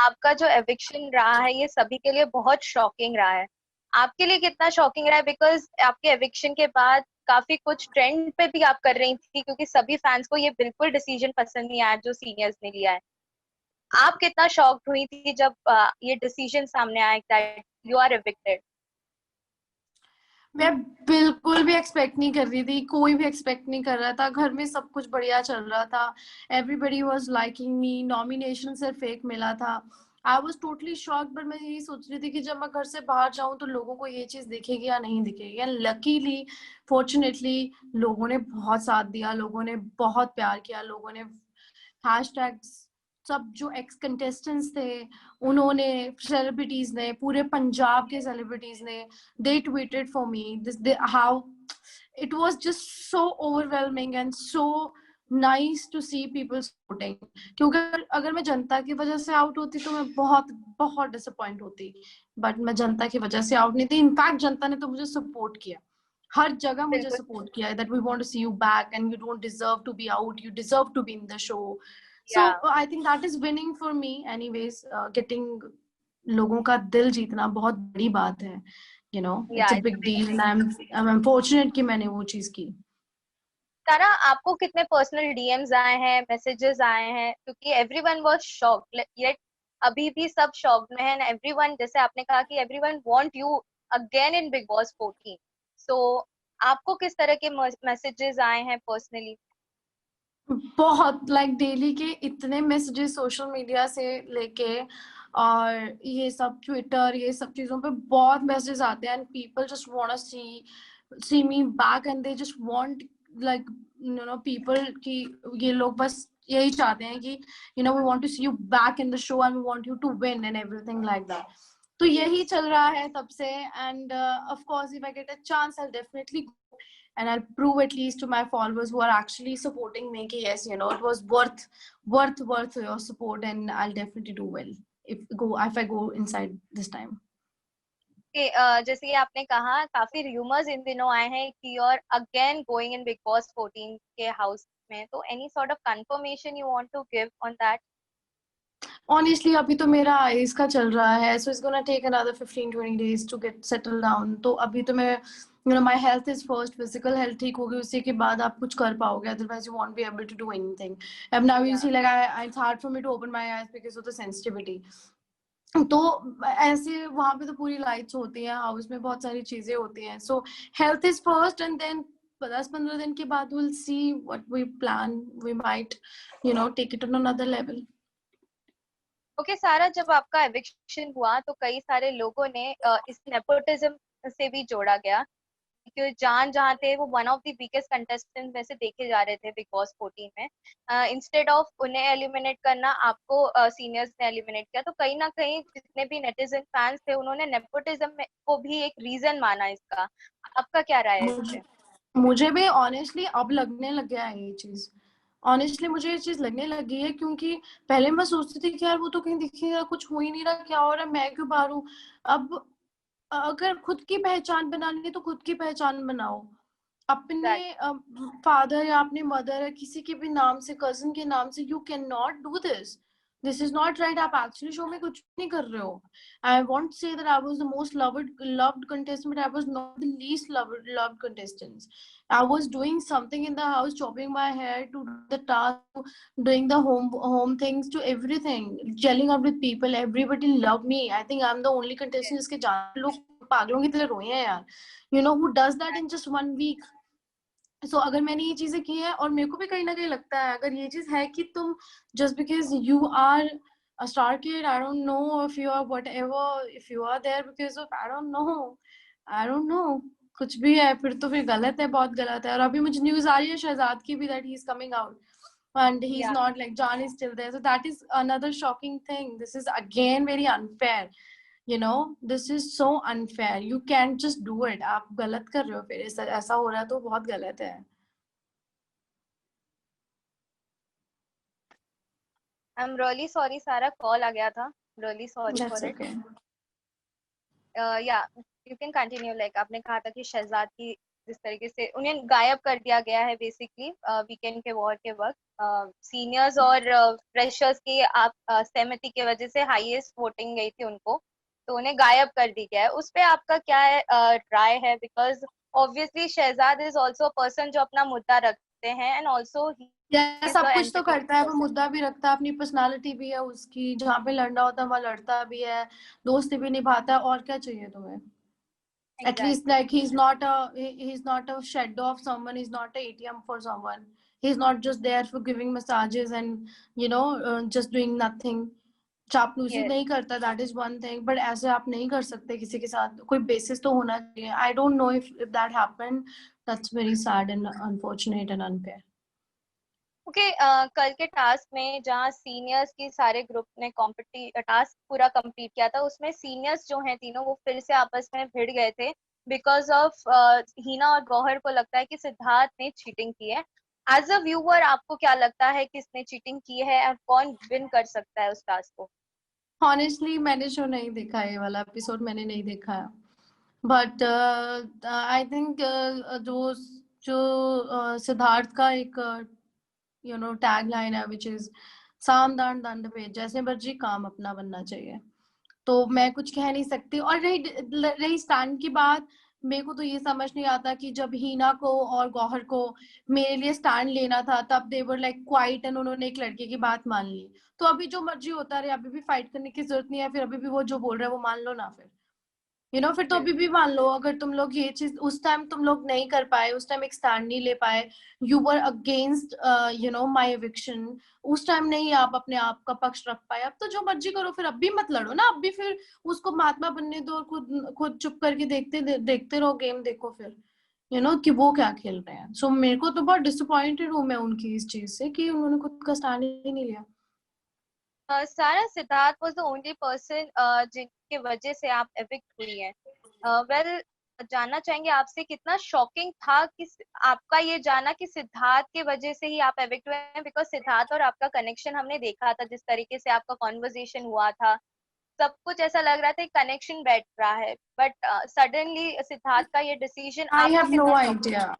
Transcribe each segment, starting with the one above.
आपका जो एविक्शन रहा है ये सभी के लिए बहुत शॉकिंग रहा है। आपके लिए कितना शॉकिंग रहा है? बिकॉज आपके एविक्शन के बाद काफी कुछ ट्रेंड पे भी आप कर रही थी, क्योंकि सभी फैंस को ये बिल्कुल डिसीजन पसंद नहीं आया जो सीनियर्स ने लिया है। आप कितना शॉक्ड हुई थी जब ये डिसीजन सामने आया दैट यू आर एविक्टेड? मैं बिल्कुल भी एक्सपेक्ट नहीं कर रही थी, कोई भी एक्सपेक्ट नहीं कर रहा था। घर में सब कुछ बढ़िया चल रहा था, everybody was liking me, nomination सिर्फ एक मिला था। I was totally shocked, but मैं यही सोच रही थी कि जब मैं घर से बाहर जाऊं तो लोगों को ये चीज दिखेगी या नहीं दिखेगी। एंड लकीली, फॉर्चुनेटली, लोगों ने बहुत साथ दिया, लोगों ने बहुत प्यार किया, लोगों ने हैशटैग्स, सब जो एक्स कंटेस्टेंट्स थे उन्होंने, सेलिब्रिटीज ने, पूरे पंजाब के सेलिब्रिटीज ने, they tweeted for me how it was just so overwhelming and so nice to see people supporting. क्योंकि अगर मैं जनता की वजह से आउट होती तो मैं बहुत बहुत डिसअपॉइंट होती, बट मैं जनता की वजह से आउट नहीं थी। इनफैक्ट जनता ने तो मुझे सपोर्ट किया, हर जगह मुझे बिल्कुल। सपोर्ट किया है, that we want to see you back and you don't deserve to be out, you deserve to be in the show. So या I think that is winning for me anyways. Getting लोगों का दिल जीतना बहुत बड़ी बात है, you know, या it's a it's big big deal thing. and I'm fortunate कि मैंने वो चीज की। तारा, आपको कितने पर्सनल डीएम्स आए हैं, मैसेजेस आए हैं? क्योंकि एवरीवन वाज शॉक्ड, येट अभी भी सब शॉक्ड में है। एवरीवन, जैसे आपने कहा कि everyone want you again in big Boss 14। सो आपको किस तरह के मैसेजेस आए हैं पर्सनली? बहुत लाइक डेली के इतने मैसेजेस सोशल मीडिया से लेके, और ये सब ट्विटर, ये सब चीजों पे बहुत मैसेजेस आते हैं, and people just want to see me back and they just want like you know people कि ये लोग बस यही चाहते हैं कि you know we want to see you back in the show and we want you to win and everything like that. तो यही चल रहा है तब से, and of course if I get a chance I definitely and I'll prove at least to my followers who are actually supporting me कि yes, you know, it was worth your support, and I'll definitely do well if I go inside this time. कि जैसे कि आपने कहा, काफी rumours इन दिनों आए हैं कि you are again going in big Boss 14 के हाउस में। तो any sort of confirmation you want to give on that? Honestly, अभी तो मेरा आईएएस का चल रहा है, so it's gonna take another 15-20 days to get settled down. तो अभी तो मैं you know my health is first, physical health ठीक होगी, उसी के बाद आप कुछ कर पाओगे, otherwise you won't be able to do anything. And now you या see like it's hard for me to open my eyes because of the sensitivity. तो ऐसे वहां पे तो पूरी लाइट्स होती हैं, हाउस में बहुत सारी चीजें होती हैं, so health is first and then 10-15 दिन के बाद will see what we plan, we might you know take it on another level. Okay Sara, जब आपका एविक्शन हुआ तो कई सारे लोगों ने इस नेपोटिज्म से भी जोड़ा गया, क्योंकि जान जहाँ थे वो one of the biggest contestant में से देखे जा रहे थे बिग बॉस 14 में। इंस्टेड ऑफ उन्हें एलिमिनेट करना, आपको सीनियर्स ने एलिमिनेट किया। तो कहीं ना कहीं जितने भी नेटिजन फैंस थे उन्होंने नेपोटिज्म को भी एक रीजन माना इसका। आपका क्या राय है इस पे? मुझे भी ऑनेस्टली अब लगने लग गया है ये चीज, ऑनेस्टली मुझे ये चीज लगने लगी है, क्योंकि पहले मैं सोचती थी कि यार वो तो कहीं दिखेगा, कुछ हो ही नहीं रहा, क्या हो रहा है, मैं क्यों बाहर हूँ। अब अगर खुद की पहचान बनानी है तो खुद की पहचान बनाओ, अपने फादर या अपने मदर या किसी के भी नाम से, कजन के नाम से, you can not do this, this is not right. आप एक्चुअली शो में कुछ नहीं कर रहे हो। I want say that I was the most loved contestant, but I was not the least loved contestant. I was doing something in the house, chopping my hair, to the task, doing the home things, to everything, gelling up with people. Everybody loved me. I think I'm the only contestant जिसके जान लोग पागलों की तरह रोए हैं यार, you know, who does that in just 1 week. सो अगर मैंने ये चीजें की है, और मेरे को भी कहीं ना कहीं लगता है अगर ये चीज है कि तुम just because you are a star kid, I don't know if you are whatever, if you are there because of I don't know, कुछ भी है फिर तो फिर गलत है, बहुत गलत है। और अभी मुझे न्यूज आ रही है शहजाद की भी, that he is coming out and he is या not, like John is still there, so that is another shocking thing. This is again very unfair, you know, this is so unfair, you can't just do it. आप गलत कर रहे हो, फिर ऐसा हो रहा है तो बहुत गलत है। आई एम रियली सॉरी सारा, कॉल आ गया था। Really sorry That's for okay. It. या यू कैन कंटिन्यू। लाइक आपने कहा था कि शहजाद की जिस तरीके से उन्हें गायब कर दिया गया है बेसिकली वीकेंड के वॉर के वक्त, सीनियर्स और फ्रेशर्स की आप सहमति की वजह से हाईएस्ट वोटिंग गई थी उनको, तो उन्हें गायब कर दी गया है। उस पे आपका क्या है राय है? Because obviously Shehzad is also a person जो अपना मुद्दा रखते हैं, एंड ऑल्सो या इज सब अ कुछ तो एंटरटेनिंग करता है, वो पर्सन। मुद्दा भी रखता है, अपनी पर्सनालिटी भी है उसकी, जहाँ पे लड़ना होता है वहाँ लड़ता भी है, दोस्ती भी निभाता है, और क्या चाहिए तुम्हें? At least exactly. like he's not a shadow of someone, he's not a ATM for someone, he's not just there for giving massages and just doing nothing. चापलूसी यस। नहीं करता, that is one thing, but ऐसे आप नहीं कर सकते किसी के साथ, कोई बेसिस तो होना चाहिए। I don't know if that happened, that's very sad and unfortunate and unfair. Okay, कल के टास्क में जहाँ सीनियर्स की सारे ग्रुप ने कॉम्पिटी टास्क पूरा कंप्लीट किया था, उसमें सीनियर्स जो हैं तीनों वो फिर से आपस में भिड़ गए थे बिकॉज ऑफ हीना और गौहर को लगता है कि सिद्धार्थ ने चीटिंग की है। एज अ व्यूअर आपको क्या लगता है किसने चीटिंग की है और कौन विन कर सकता है उस टास्क को? ऑनेस्टली मैंने शो नहीं देखा, ये वाला एपिसोड मैंने नहीं देखा है, बट आई थिंक जो जो सिद्धार्थ का एक टैग लाइन है विच इज साम दान दंड भेद, जैसे मर्जी काम अपना बनना चाहिए, तो मैं कुछ कह नहीं सकती। और रही स्टैंड की बात, मेरे को तो ये समझ नहीं आता कि जब हीना को और गौहर को मेरे लिए स्टैंड लेना था तब दे वर लाइक क्वाइट एंड उन्होंने एक लड़के की बात मान ली। तो अभी जो मर्जी होता रहे, अभी भी फाइट करने की जरूरत नहीं है, फिर अभी भी वो जो बोल रहा है वो मान लो ना, फिर फिर तो अभी भी मान लो, अगर तुम लोग ये चीज उस टाइम तुम लोग नहीं कर पाए, उस टाइम एक स्टैंड नहीं ले पाए, you were against my eviction, उस टाइम नहीं आप अपने आप का पक्ष रख पाए, अब तो जो मर्जी करो, फिर अब भी मत लड़ो ना, अब भी फिर उसको महात्मा बनने दो और खुद खुद चुप करके देखते रहो गेम, देखो फिर कि वो क्या खेल रहे हैं। सो मेरे को तो बहुत डिसअपॉइंटेड हूँ मैं उनकी इस चीज से कि उन्होंने खुद का स्टैंड ही नहीं लिया। सारा, Siddharth was the only person जिनके वजह से आप एविक्ट हुई हैं। वेल, जानना चाहेंगे आपसे कितना शॉकिंग था कि आपका ये जाना कि सिद्धार्थ के वजह से ही आप एविक्ट हुए हैं, बिकॉज सिद्धार्थ और आपका कनेक्शन हमने देखा था, जिस तरीके से आपका कॉन्वर्जेशन हुआ था, सब कुछ ऐसा लग रहा था कनेक्शन बैठ रहा है, बट सडनली सिद्धार्थ का ये डिसीजन आई आपको हैव नो कितना shock? Idea,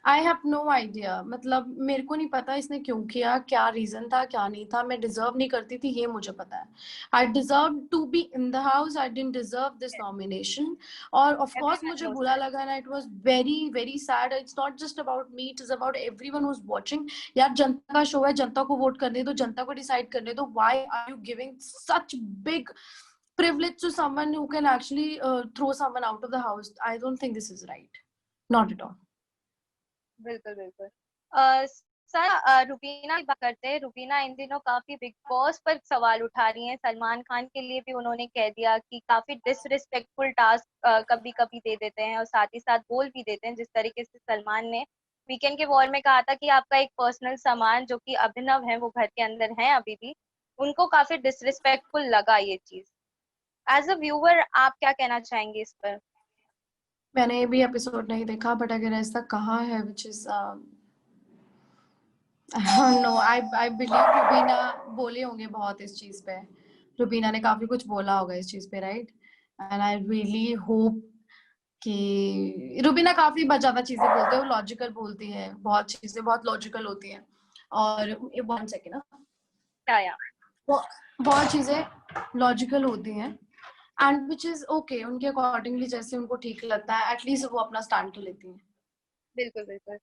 I have no idea, मतलब मेरे को नहीं पता इसने क्यों किया, क्या रीजन था क्या नहीं था, मैं डिजर्व नहीं करती थी ये मुझे पता है। I deserve to be in the house, I didn't deserve this nomination. और ऑफ कोर्स एवरीवन मुझे नोस बुरा लगा ना, it was very very sad, it's not just about me, it is about everyone who is watching. यार जनता का show है, जनता को वोट करने दो, जनता को डिसाइड करने दो, why are you giving such big privilege to someone who can actually throw someone out of the house? I don't think this is right, not at all. बिल्कुल बिल्कुल। सर, रुबीना की बात करते हैं। रुबीना इन दिनों काफी बिग बॉस पर सवाल उठा रही हैं। सलमान खान के लिए भी उन्होंने कह दिया कि काफी डिसरिस्पेक्टफुल टास्क कभी कभी दे देते हैं और साथ ही साथ बोल भी देते हैं, जिस तरीके से सलमान ने वीकेंड के वॉर में कहा था कि आपका एक पर्सनल सामान जो कि अभिनव है वो घर के अंदर है अभी भी, उनको काफी डिसरिस्पेक्टफुल लगा ये चीज। एज अ व्यूअर आप क्या कहना चाहेंगे इस पर? मैंने ये भी एपिसोड नहीं देखा, बट अगर ऐसा कहा है which is no, I believe Rubina बोले होंगे बहुत इस चीज पे, रुबीना ने काफी कुछ बोला होगा इस चीज पे, right? And I really hope कि रुबीना काफी ज्यादा चीजें बोलते हैं, वो लॉजिकल बोलती है, बहुत चीजें बहुत लॉजिकल होती हैं, और 1 सेकेंड ना, क्या? बहुत चीजें लॉजिकल होती हैं, एंड विच इज ओके, उनके अकॉर्डिंगली जैसे उनको ठीक लगता है, एटलीस्ट वो अपना स्टैंड तो लेती हैं। बिल्कुल बिल्कुल।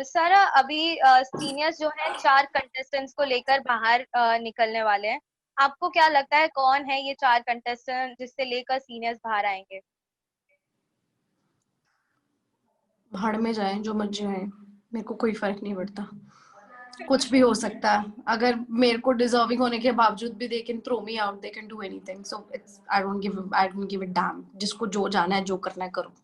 सारा, अभी सीनियर्स जो है 4 कंटेस्टेंट्स को लेकर बाहर निकलने वाले हैं। आपको क्या लगता है कौन है ये 4 कंटेस्टेंट जिससे लेकर सीनियर्स बाहर आएंगे? भाड़ में जाए जो मर्जी आए, मेरे को कोई फर्क नहीं पड़ता, कुछ भी हो सकता है, अगर मेरे को डिजर्विंग होने के बावजूद भी they can throw me out, they can do anything, so it's I don't give it damn, जिसको जो जाना है जो करना है करो।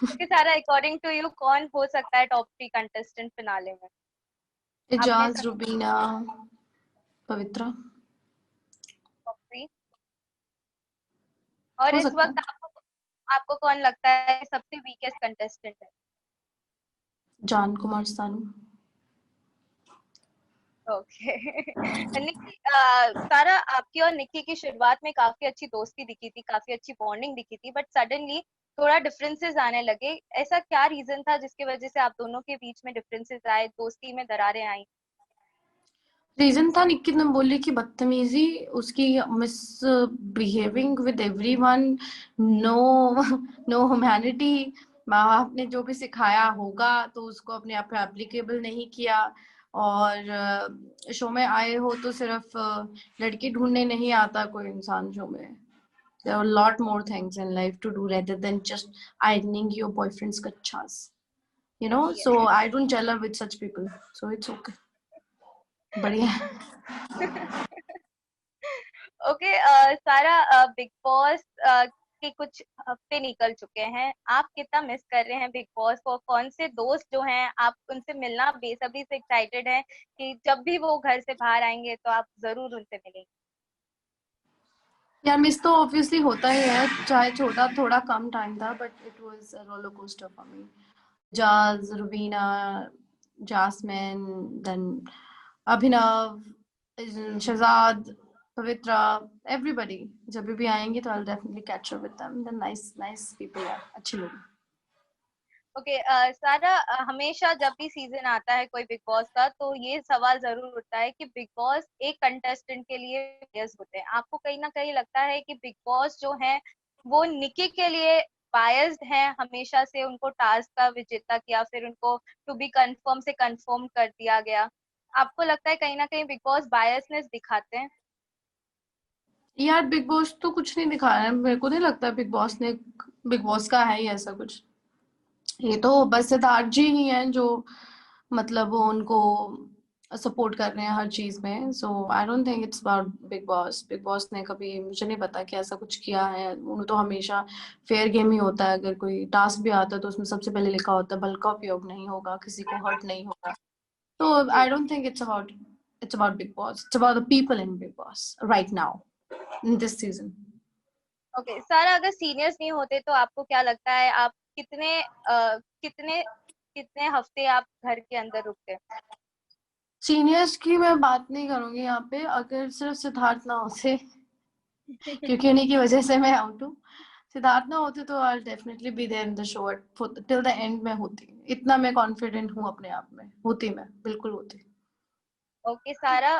ओके सारा, अकॉर्डिंग टू यू कौन हो सकता है टॉप 3 कंटेस्टेंट फिनाले में? आपने एजाज, सब रुबीना, पवित्रा, टॉप 3, और हो इस सकता वक्त है। आपको आपको कौन लगता है सबसे वीकेस्ट कंटेस्टेंट है? जान कुमार सानू। ओके। निक्की, सारा, आपकी और निक्की की शुरुआत में काफी अच्छी दोस्ती दिखी थी, काफी अच्छी बॉन्डिंग दिखी थी, बट सडनली थोड़ा डिफरेंसेस आने लगे, ऐसा क्या रीजन था जिसकी वजह से आप दोनों के बीच में डिफरेंसेस आए, दोस्ती में दरारें आई? रीजन था निकित बोली की बदतमीजी, उसकी misbehaving with everyone, no no humanity. माँ बाप ने जो भी सिखाया होगा तो उसको अपने आप पे एप्लीकेबल नहीं किया। और शो में आए हो तो सिर्फ लड़की ढूंढने नहीं आता कोई इंसान शो में। There are a lot more things in life to do rather than just ironing your boyfriend's kachas. You know, so Yes. I don't gel up with such people. So it's okay. बढ़िया है। Okay, सारा, big boss के कुछ हफ्ते निकल चुके हैं, आप कितना मिस कर रहे हैं बिग बॉस को? कौन से दोस्त जो हैं आप उनसे मिलना बेसब्री से एक्साइटेड हैं कि जब भी वो घर से बाहर आएंगे तो आप जरूर उनसे मिलेंगे? यार मिस तो ऑब्वियसली होता ही है, चाहे छोटा थोड़ा कम टाइम था, but it was a roller coaster for me. जाज, रुबीना, जास्मिन, देन अभिनव, शहजाद, पवित्रा, एवरीबॉडी जब भी आएंगे तो आई will definitely catch up with them. The nice nice people यार, अच्छे लोग। ओके, सारा, हमेशा जब भी सीजन आता है कोई बिग बॉस का तो ये सवाल जरूर उठता है कि बिग बॉस एक कंटेस्टेंट के लिए biased होते हैं। आपको कहीं ना कहीं लगता है कि बिग बॉस जो है वो निकी के लिए बायस्ड है, हमेशा से उनको टास्क का विजेता किया, फिर उनको टू बी कंफर्म से कंफर्म कर दिया गया? आपको लगता है कहीं ना कहीं बिग बॉस बायसनेस दिखाते हैं? यार बिग बॉस तो कुछ नहीं दिखाया है, मेरे को नहीं लगता बिग बॉस का है ही ऐसा कुछ। ये तो बस सिद्धार्थ जी ही हैं जो मतलब वो उनको सपोर्ट कर रहे हैं हर चीज में। So I don't think it's about Bigg Boss ने कभी, मुझे नहीं पता कि ऐसा कुछ किया है। उन्हें तो हमेशा फेयर गेम ही होता है, अगर कोई टास्क भी आता है तो उसमें सबसे पहले लिखा होता है बल का उपयोग नहीं होगा, किसी को हर्ट नहीं होगा। तो जी। I don't think it's about Bigg Boss, it's about the people in big Boss right now in this season. Okay, Sara, अगर सीनियर्स नहीं होते तो आपको क्या लगता है आप कितने कितने हफ्ते आप घर के अंदर रुकते? सीनियर्स की मैं बात नहीं करूंगी यहाँ पे, अगर सिर्फ सिद्धार्थ ना होते क्योंकि उन्हीं की वजह से मैं आउट हूँ। सिद्धार्थ ना होते तो I definitely be there in the show till the end में होती। इतना मैं कॉन्फिडेंट हूँ अपने आप में, होती मैं बिल्कुल होती। ओके, सारा,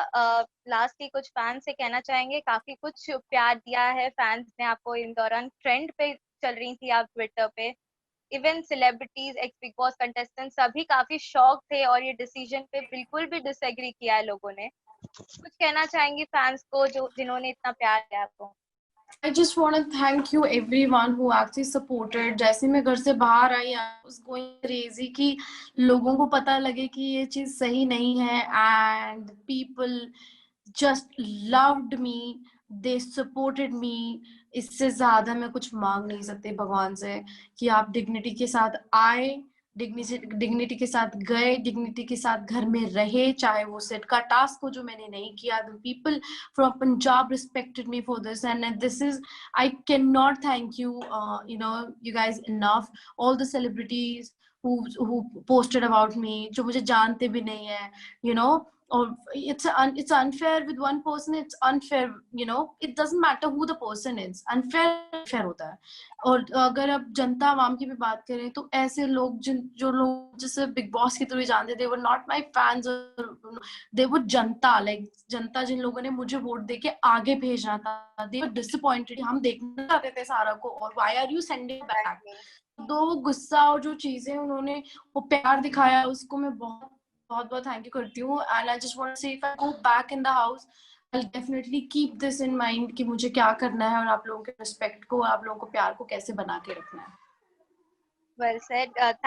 लास्टली कुछ फैंस से कहना चाहेंगे? काफी कुछ प्यार दिया है फैंस ने आपको इन दौरान, ट्रेंड पे चल रही थी आप ट्विटर पे, even celebrities, x big boss contestant सभी काफी शॉक थे और ये डिसीजन पे बिल्कुल भी डिसएग्री किया है लोगों ने। कुछ कहना चाहेंगे फैंस को जो जिन्होंने इतना प्यार दिया आपको? I just want to thank you everyone who actually supported। जैसे मैं घर से बाहर आई, I was going crazy कि लोगों को पता लगे कि ये चीज सही नहीं है, and people just loved me, they supported me। इससे ज्यादा मैं कुछ मांग नहीं सकती भगवान से कि आप डिग्निटी के साथ आए, डिग्निटी के साथ गए, डिग्निटी के साथ घर में रहे, चाहे वो सेट का टास्क हो जो मैंने नहीं किया। The people from Punjab respected me for this, and this is, I cannot thank you, you guys enough। All the celebrities who posted about me, जो मुझे जानते भी नहीं है, you know। और it's unfair with one person, it's unfair, it doesn't matter who the person is, unfair होता है। और अगर अब जनता आवाम की भी बात करें तो ऐसे लोग जो लोग जिसे बिग बॉस के थ्रू जानते थे, वो नॉट माई फैंस, दे वो जनता, लाइक जनता जिन लोगों ने मुझे वोट देके आगे भेजना था, दे वर डिसअपॉइंटेड। हम देखना चाहते थे सारा को, और why are you sending back. Exactly. तो वो गुस्सा और जो चीजें उन्होंने वो प्यार दिखाया, उसको मैं बहुत बहुत बहुत थैंक यू करती हूँ। And I just want to say if I go back in the house, I will definitely keep this in mind कि मुझे क्या करना है और आप लोगों के रिस्पेक्ट को, आप लोगों को प्यार को कैसे बना के रखना है। Well said.